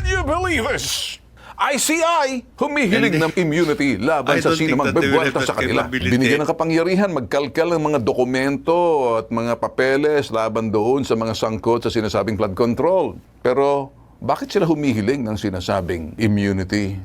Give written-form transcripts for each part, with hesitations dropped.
Can you believe this? ICI, humihiling ng immunity laban sa sino mang bebwelta sa kanila. Binigyan ng kapangyarihan magkalkal ng mga dokumento at mga papeles laban doon sa mga sangkot sa sinasabing flood control. Pero bakit sila humihiling ng sinasabing immunity?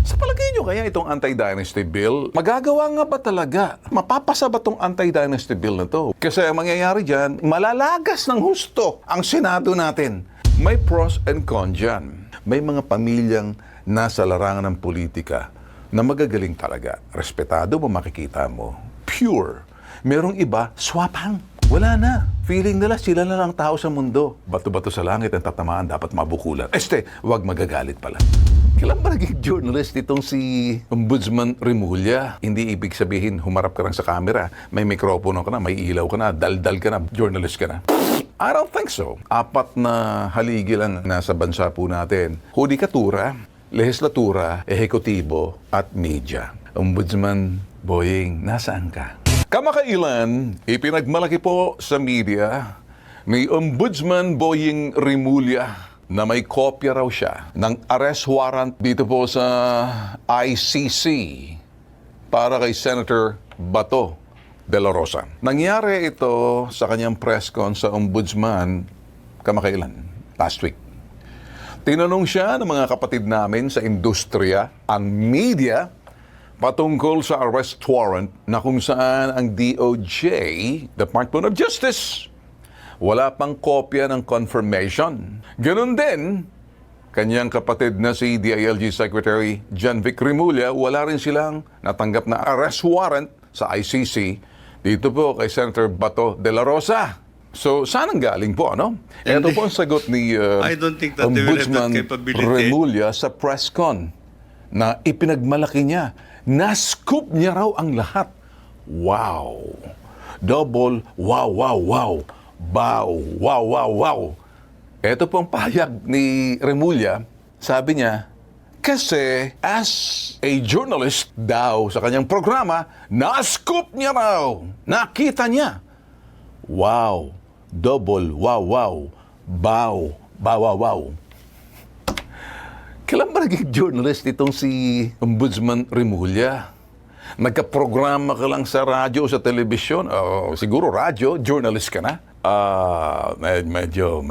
Sa palagay nyo kaya itong anti-dynasty bill, magagawa nga ba talaga? Mapapasa ba itong anti-dynasty bill na to? Kasi ang mangyayari dyan, malalagas ng husto ang Senado natin. May pros and cons dyan. May mga pamilyang nasa larangan ng politika na magagaling talaga. Respetado mo, makikita mo. Pure. Merong iba, swapang. Wala na. Feeling nila sila na lang tao sa mundo. Bato-bato sa langit ang tatamaan, dapat mabukulan. Wag magagalit pala. Kailan ba naging journalist itong si Ombudsman Remulla? Hindi ibig sabihin humarap ka lang sa camera, may mikropono ka na, may ilaw ka na, daldal ka na, journalist ka na. I don't think so. 4 na haligi lang nasa bansa po natin. Hudikatura, lehislatura, ehekutibo, at media. Ombudsman Boying, nasaan ka? Kamakailan, ipinagmalaki po sa media ni Ombudsman Boying Remulla na may kopya raw siya ng arrest warrant dito po sa ICC para kay Senator Bato de la Rosa. Nangyari ito sa kanyang press con sa Ombudsman kamakailan, last week. Tinanong siya ng mga kapatid namin sa industriya, ang media, patungkol sa arrest warrant na kung saan ang DOJ, Department of Justice, wala pang kopya ng confirmation. Ganun din, kanyang kapatid na si DILG Secretary John Vic Remulla, wala rin silang natanggap na arrest warrant sa ICC dito po kay Senator Bato de la Rosa. So, saan ang galing po, ano? Ito po ang sagot ni I don't think that they will have that Ombudsman capability. Remulla sa press con na ipinagmalaki niya. Na-scoop niya raw ang lahat. Wow! Double wow, wow, wow. Bow, wow, wow, wow. Ito pong pahayag ni Remulla. Sabi niya, kasi as a journalist daw sa kanyang programa, na-scoop niya raw. Nakita niya. Wow. Double, wow, wow. Bow, bow, wow, wow. Kailan ba naging journalist itong si Ombudsman Remulla? Nagka-programa ka lang sa radyo, sa telebisyon? Siguro radyo, journalist ka na? Medyo,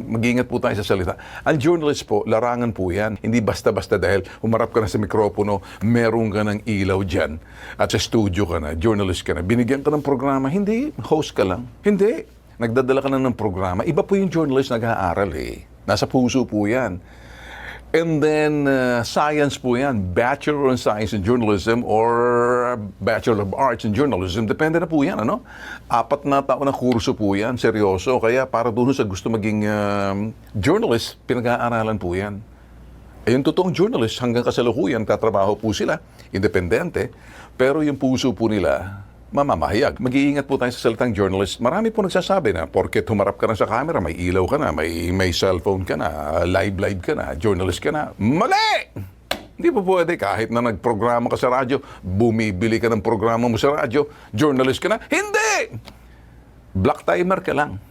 mag-iingat po tayo sa salita. Ang journalist po, larangan po yan. Hindi basta-basta dahil humarap ka na sa mikropono, meron ka ng ilaw dyan, at sa studio ka na, journalist ka na, binigyan ka ng programa, hindi, host ka lang. Hindi, nagdadala ka na ng programa. Iba po yung journalist nag-aaral eh. Nasa puso po yan. And then, science po yan. Bachelor in Science in Journalism or Bachelor of Arts in Journalism. Depende na po yan, ano? 4 na taon na kurso po yan. Seryoso. Kaya para doon sa gusto maging journalist, pinag-aaralan po yan. Yung totoong journalist, hanggang kasalukuyan, tatrabaho po sila. Independente. Pero yung puso po nila, mamamahayag. Mag-iingat po tayo sa salitang journalist. Marami po nagsasabi na porket humarap ka na sa camera, may ilaw ka na, may cellphone ka na, live ka na, journalist ka na. Mali! Hindi po pwede kahit na nagprograma ka sa radyo, bumibili ka ng programa mo sa radyo, journalist ka na. Hindi! Black timer ka lang.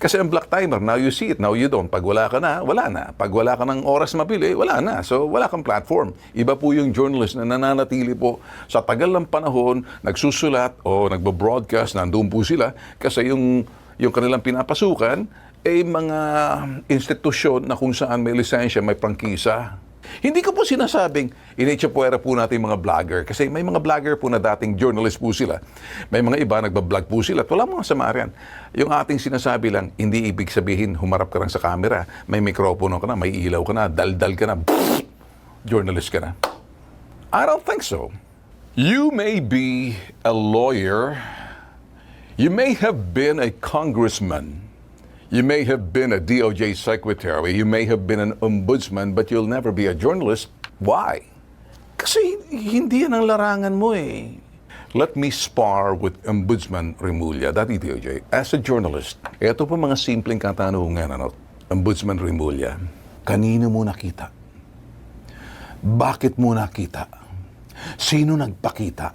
Kasi ang black timer, now you see it, now you don't. Pag wala ka na, wala na. Pag wala ka ng oras mabili, wala na. So, wala kang platform. Iba po yung journalist na nananatili po sa tagal ng panahon, nagsusulat o nagbo-broadcast, nandun po sila. Kasi yung kanilang pinapasukan, mga institusyon na kung saan may lisensya, may prangkisa. Hindi ko po sinasabing initsapuera po natin mga vlogger kasi may mga vlogger po na dating journalist po sila. May mga iba nagbablog po sila at wala mga sama riyan. Yung ating sinasabi lang, hindi ibig sabihin humarap ka lang sa camera, may mikropono ka na, may ilaw ka na, daldal ka na, journalist ka na. I don't think so. You may be a lawyer, you may have been a congressman, you may have been a DOJ secretary, you may have been an ombudsman, but you'll never be a journalist. Why? Kasi hindi yan ang larangan mo eh. Let me spar with Ombudsman Remulla, dati DOJ, as a journalist. Ito po mga simpleng katanungan, Ombudsman Remulla. Kanino mo nakita? Bakit mo nakita? Sino nagpakita?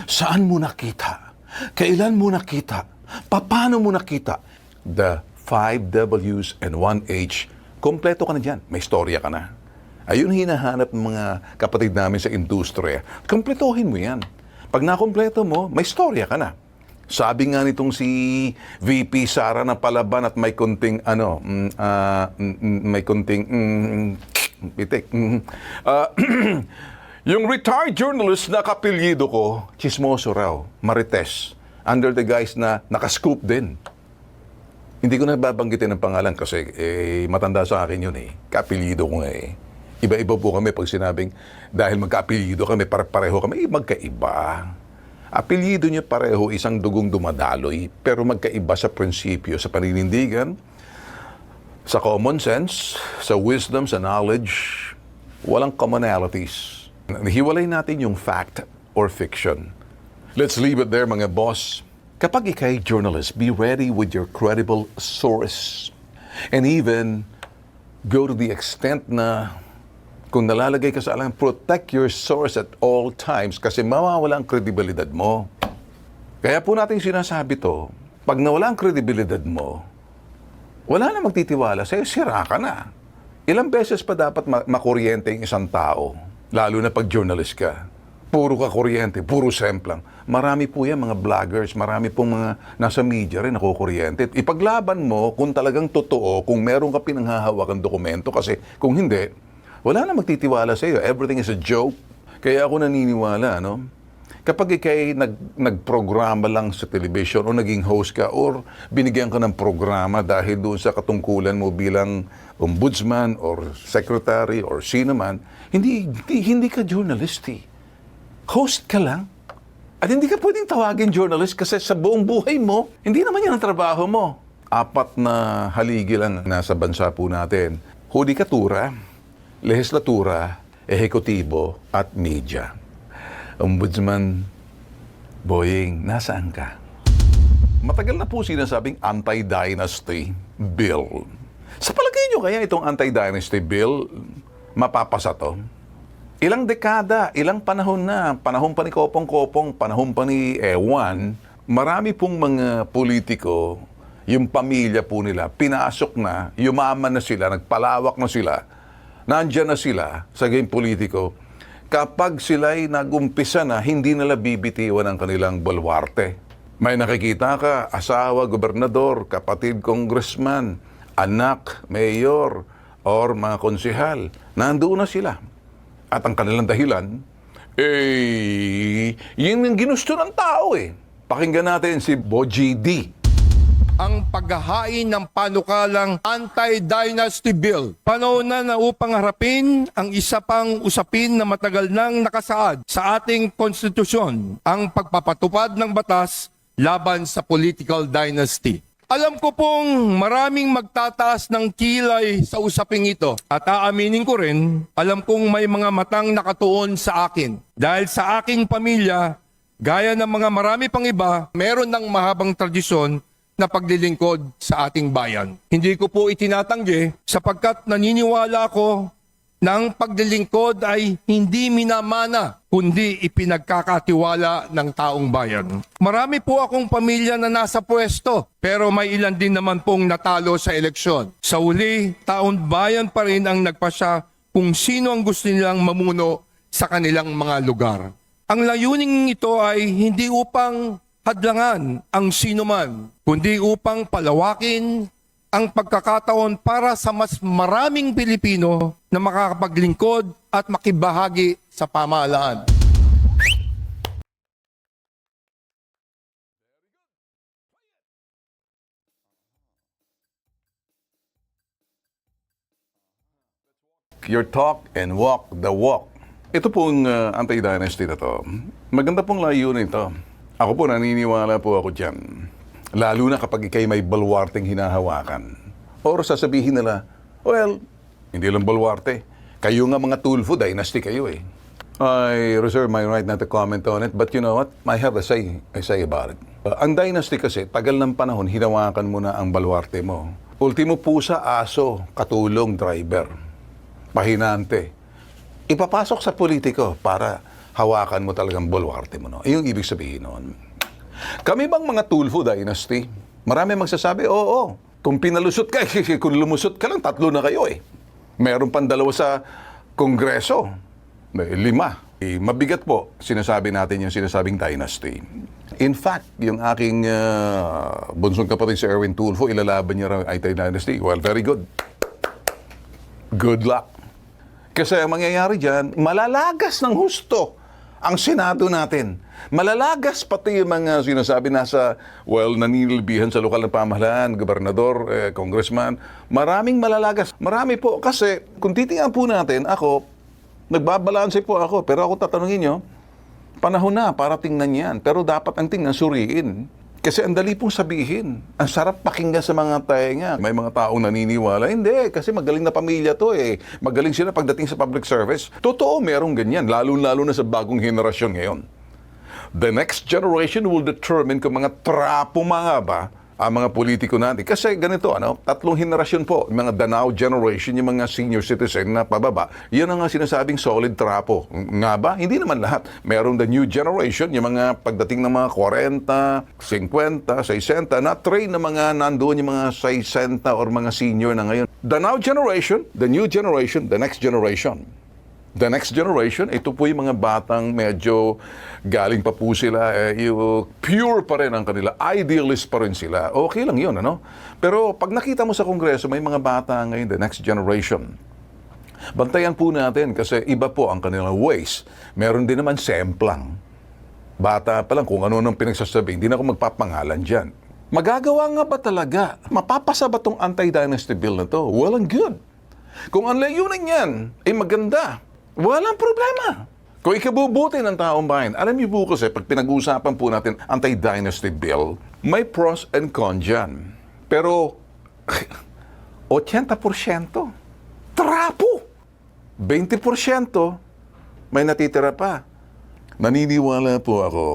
Saan mo nakita? Kailan mo nakita? Paano mo nakita? The 5 W's and 1 H kompleto ka na dyan. May storya ka na. Ayun hinahanap ng mga kapatid namin sa industriya. Kompletohin mo yan. Pag nakompleto mo, may storya ka na. Sabi nga nitong si VP Sara na palaban at may konting pitik. Yung retired journalist na kapilyido ko, chismoso raw, Marites, under the guise na nakascoop din. Hindi ko na babanggitin ang pangalan kasi matanda sa akin yun eh. Kapilyido ko nga eh. Iba-iba po kami pag sinabing dahil magka-apelyido kami, pareho kami, magkaiba. Apelyido niyo pareho, isang dugong dumadaloy, pero magkaiba sa prinsipyo, sa paninindigan, sa common sense, sa wisdom, sa knowledge, walang commonalities. Hiwalay natin yung fact or fiction. Let's leave it there, mga boss. Kapag ikay journalist, be ready with your credible source. And even go to the extent na kung nalalagay ka sa alam, protect your source at all times kasi mawawala ang kredibilidad mo. Kaya po natin sinasabi to, pag nawala ang kredibilidad mo, wala na magtitiwala sa'yo, sira ka na. Ilang beses pa dapat makuryente yung isang tao, lalo na pag journalist ka. Puro ka kuryente, puro semplang. Marami po yan, mga vloggers, marami pong mga nasa media rin nakukuryente. Ipaglaban mo kung talagang totoo, kung meron ka pinanghahawakang dokumento kasi kung hindi, wala na magtitiwala sa iyo. Everything is a joke. Kaya ako naniniwala, no? Kapag ikay nagprograma lang sa television o naging host ka or binigyan ka ng programa dahil doon sa katungkulan mo bilang ombudsman or secretary or sino man, hindi ka journalist eh. Host ka lang. At hindi ka pwedeng tawagin journalist kasi sa buong buhay mo, hindi naman yan ang trabaho mo. 4 na haligi lang nasa bansa po natin. Hudikatura, lehislatura, ehekutibo, at media. Ombudsman Boying, nasaan ka? Matagal na po sinasabing anti-dynasty bill. Sa palagay nyo kaya itong anti-dynasty bill, mapapasa to? Ilang dekada, ilang panahon na, panahon pa ni Kopong-Kopong, panahon pa ni Ewan, marami pong mga politiko, yung pamilya po nila, pinasok na, yumaman na sila, nagpalawak na sila, nandyan na sila sa game politiko, kapag sila'y nagumpisa na, hindi nila bibitiwan ang kanilang bulwarte. May nakikita ka, asawa, gobernador, kapatid, congressman, anak, mayor, or mga konsehal, nandoon na sila. At ang kanilang dahilan, yun yung ginusto ng tao eh. Pakinggan natin si Boji D. Ang paghahain ng panukalang anti-dynasty bill. Panahon na upang harapin ang isa pang usapin na matagal nang nakasaad sa ating konstitusyon, ang pagpapatupad ng batas laban sa political dynasty. Alam ko pong maraming magtataas ng kilay sa usaping ito at aaminin ko rin, alam kong may mga matang nakatuon sa akin. Dahil sa aking pamilya, gaya ng mga marami pang iba, meron ng mahabang tradisyon na paglilingkod sa ating bayan. Hindi ko po itinatanggi sapagkat naniniwala ako na ang paglilingkod ay hindi minamana kundi ipinagkakatiwala ng taong bayan. Marami po akong pamilya na nasa pwesto pero may ilan din naman pong natalo sa eleksyon. Sa uli, taong bayan pa rin ang nagpasya kung sino ang gusto nilang mamuno sa kanilang mga lugar. Ang layuning ito ay hindi upang hadlangan ang sinuman, kundi upang palawakin ang pagkakataon para sa mas maraming Pilipino na makakapaglingkod at makibahagi sa pamahalaan. Your talk and walk the walk. Ito pong anti-dynasty na to. Maganda pong layunin ito. Ako po, naniniwala po ako dyan. Lalo na kapag ikay may balwarteng hinahawakan. Or sasabihin nila, well, hindi lang balwarte. Kayo nga mga Tulfo, dynasty kayo eh. I reserve my right not to comment on it, but you know what? I have a say about it. Ang dynasty kasi, tagal ng panahon, hinawakan mo na ang balwarte mo. Ultimo pusa, aso, katulong, driver, pahinante. Ipapasok sa politiko para hawakan mo talagang bulwarte mo. No? Yung ibig sabihin noon. Kami bang mga Tulfo dynasty? Marami magsasabi, oo. Kung pinalusot ka, kung lumusot ka lang, 3 na kayo eh. Meron pang 2 sa Kongreso. May 5. Mabigat po, sinasabi natin yung sinasabing dynasty. In fact, yung aking bunsong kapatid si Erwin Tulfo, ilalaban niya raw IT dynasty. Well, very good. Good luck. Kasi ang mangyayari dyan, malalagas ng husto ang Senado natin. Malalagas pati yung mga sinasabi nasa, naninilbihan sa lokal na pamahalaan, gobernador, congressman. Maraming malalagas. Marami po. Kasi kung titingnan po natin, ako, nagbabalanse po ako. Pero ako tatanungin nyo, panahon na para tingnan yan. Pero dapat ang tingnan, suriin. Kasi ang dali pong sabihin. Ang sarap pakinggan sa mga tainga. May mga taong naniniwala. Hindi, kasi magaling na pamilya to eh. Magaling sila pagdating sa public service. Totoo, merong ganyan. Lalo-lalo na sa bagong henerasyon ngayon. The next generation will determine kung mga trapo mga ba ang mga politiko natin. Kasi ganito, 3 henerasyon po. Yung mga Danao generation, yung mga senior citizen na pababa, yan ang sinasabing solid trapo. Nga ba? Hindi naman lahat. Merong the new generation, yung mga pagdating ng mga 40, 50, 60, na-train na mga nandoon yung mga 60 or mga senior na ngayon. Danao generation, the new generation, the next generation. The next generation, ito po yung mga batang medyo galing pa po sila, pure pa rin ang kanila, idealist pa rin sila. Okay lang yun, ano? Pero pag nakita mo sa Kongreso, may mga bata ngayon, the next generation. Bantayan po natin kasi iba po ang kanilang ways. Meron din naman semplang. Bata pa lang kung ano nang pinagsasabi, hindi na ako magpapangalan dyan. Magagawa nga ba talaga? Mapapasa ba tong anti-dynasty bill na to? Well and good. Kung ang layunin yan ay maganda, walang problema. Kung ikabubuti ng taong bayan, alam niyo po kasi pag pinag-uusapan po natin anti-dynasty bill, may pros and cons dyan. Pero 80% trapo. 20% may natitira pa. Naniniwala po ako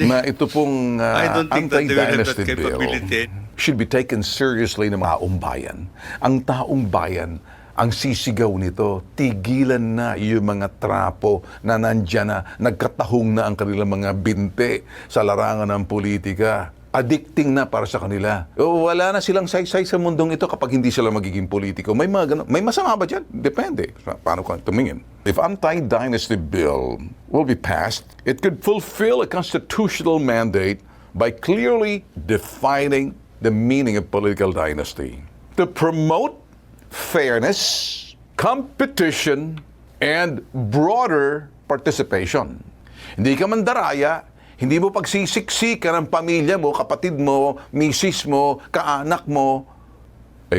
na ito pong I don't think that they will have anti-dynasty that bill capability. should be taken seriously ng mga taong bayan. Ang taong bayan, ang sisigaw nito, tigilan na yung mga trapo na nandyan na, nagkatahong na ang kanilang mga binte sa larangan ng politika. Addicting na para sa kanila. Wala na silang saysay sa mundong ito kapag hindi sila magiging politiko. May mga ganun. May masama ba dyan? Depende. Paano ka tumingin? If anti-dynasty bill will be passed, it could fulfill a constitutional mandate by clearly defining the meaning of political dynasty. To promote fairness, competition, and broader participation. Hindi ka mandaraya, hindi mo pagsisiksikan ng pamilya mo, kapatid mo, misis mo, kaanak mo.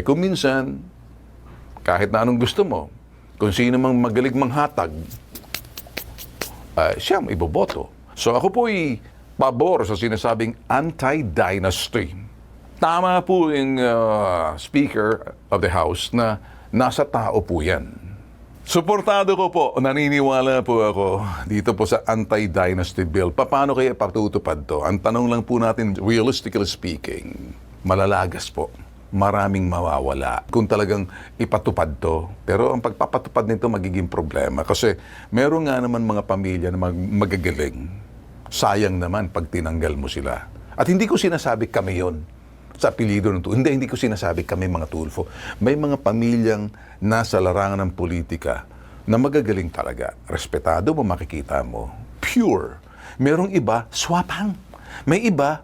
Kung minsan, kahit na anong gusto mo, kung sino mang magaling manghatag, siya ang iboboto. So ako po'y pabor sa sinasabing anti-dynasty. Tama po yung Speaker of the House na nasa tao po yan. Suportado ko po, naniniwala po ako dito po sa anti-dynasty bill. Paano kaya patutupad to? Ang tanong lang po natin, realistically speaking, malalagas po. Maraming mawawala kung talagang ipatupad to. Pero ang pagpapatupad nito magiging problema. Kasi meron nga naman mga pamilya na magagaling. Sayang naman pag tinanggal mo sila. At hindi ko sinasabi kami yon sa apelyido ng Tulfo. Hindi ko sinasabi kami mga Tulfo. May mga pamilyang nasa larangan ng politika na magagaling talaga. Respetado mo, makikita mo. Pure. Merong iba, swapang. May iba,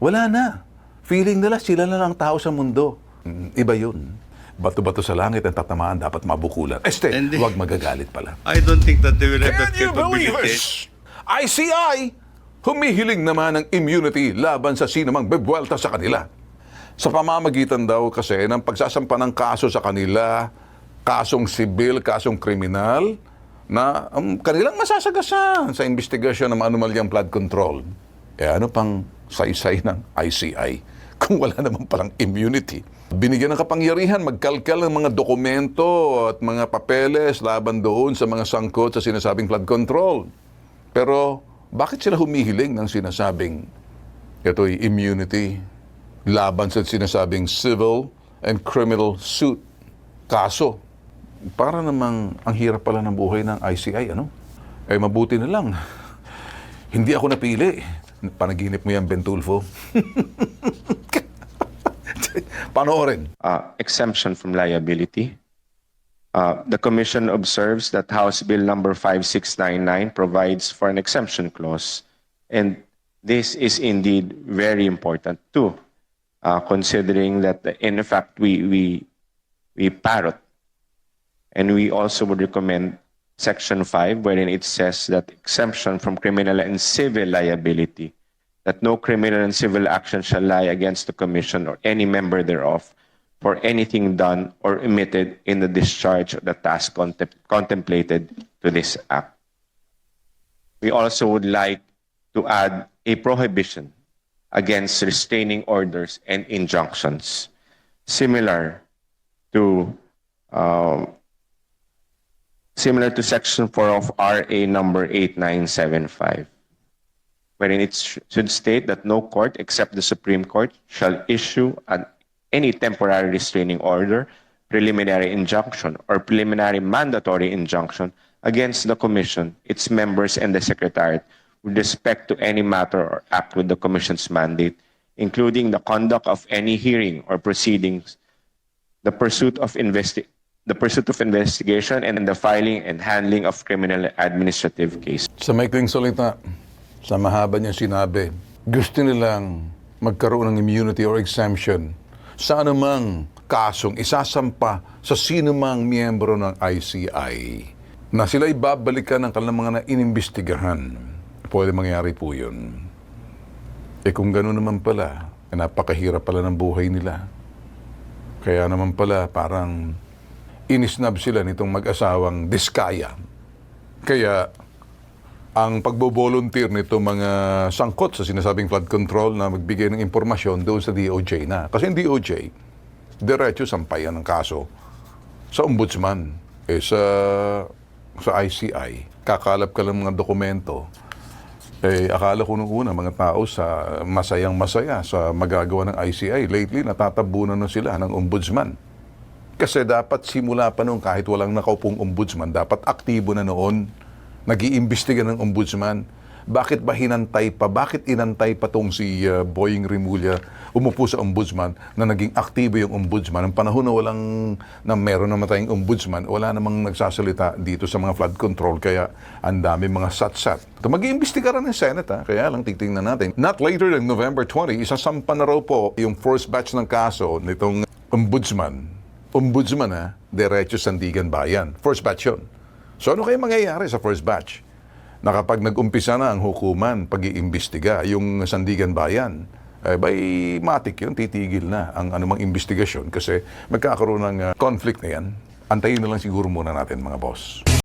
wala na. Feeling nila sila na lang tao sa mundo. Iba yun. Bato-bato sa langit ang tatamaan, dapat mabukulan. Huwag magagalit pala. I don't think that they will have that Can you believe capability. it? ICI, humihiling naman ng immunity laban sa sinumang bebwelta sa kanila. Sa pamamagitan daw kasi ng pagsasampa ng kaso sa kanila, kasong sibil, kasong kriminal, na kanilang masasagasan sa investigasyon ng anomalyang flood control. Ano pang saysay ng ICI kung wala naman palang immunity? Binigyan ng kapangyarihan, magkalkal ng mga dokumento at mga papeles laban doon sa mga sangkot sa sinasabing flood control. Pero bakit sila humihiling ng sinasabing ito'y immunity laban sa sinasabing civil and criminal suit? Kaso, para namang ang hirap pala ng buhay ng ICI, ano? Mabuti na lang. Hindi ako napili. Panaginip mo yan, Ben Tulfo. Panoorin. Exemption from liability. The Commission observes that House Bill number 5699 provides for an exemption clause, and this is indeed very important too, considering that in fact we parrot, and we also would recommend Section 5, wherein it says that exemption from criminal and civil liability, that no criminal and civil action shall lie against the Commission or any member thereof for anything done or omitted in the discharge of the task contemplated to this Act. We also would like to add a prohibition against restraining orders and injunctions, similar to Section 4 of RA number 8975, wherein it should state that no court except the Supreme Court shall issue any temporary restraining order, preliminary injunction, or preliminary mandatory injunction against the Commission, its members, and the Secretariat with respect to any matter or act with the Commission's mandate, including the conduct of any hearing or proceedings, the pursuit of investigation, and the filing and handling of criminal administrative cases. Sa maikling salita, sa mahaba niyang sinabi, gusto nilang magkaroon ng immunity or exemption sa anumang kasong isasampa sa sinumang miyembro ng ICI na sila ibabalikan ng kanilang mga inimbestigahan. Pwede mangyari po yun. Kung gano'n naman pala, napakahirap pala ng buhay nila. Kaya naman pala parang inisnab sila nitong mag-asawang diskaya. Kaya ang pagbo-volunteer nito mga sangkot sa sinasabing flood control na magbigay ng impormasyon doon sa DOJ na. Kasi yung DOJ, diretso sampayan ng kaso sa ombudsman. Sa ICI, kakalap ka lang mga dokumento. Akala ko nung una, mga tao sa masayang-masaya sa magagawa ng ICI. Lately, natatabunan na sila ng ombudsman. Kasi dapat simula pa noon, kahit walang nakaupong ombudsman, dapat aktibo na noon, nag-iimbestiga ng ombudsman. Bakit ba hinantay pa? Bakit inantay pa tong si Boying Rimulya umupo sa ombudsman na naging aktibo yung ombudsman? Ang panahon na meron naman tayong ombudsman, wala namang nagsasalita dito sa mga flood control, kaya ang dami mga sat-sat. Mag-iimbestiga rin ng Senate, kaya lang titingnan natin. Not later than November 20, isasampa na raw po yung first batch ng kaso nitong ombudsman. Ombudsman, diretso Sandigan Bayan. First batch yun. So ano kayo mangyayari sa first batch? Na kapag nag-umpisa na ang hukuman, pag-iimbestiga, yung Sandigan Bayan, matik yun, titigil na ang anumang investigasyon kasi magkakaroon ng conflict na yan. Antayin na lang siguro muna natin, mga boss.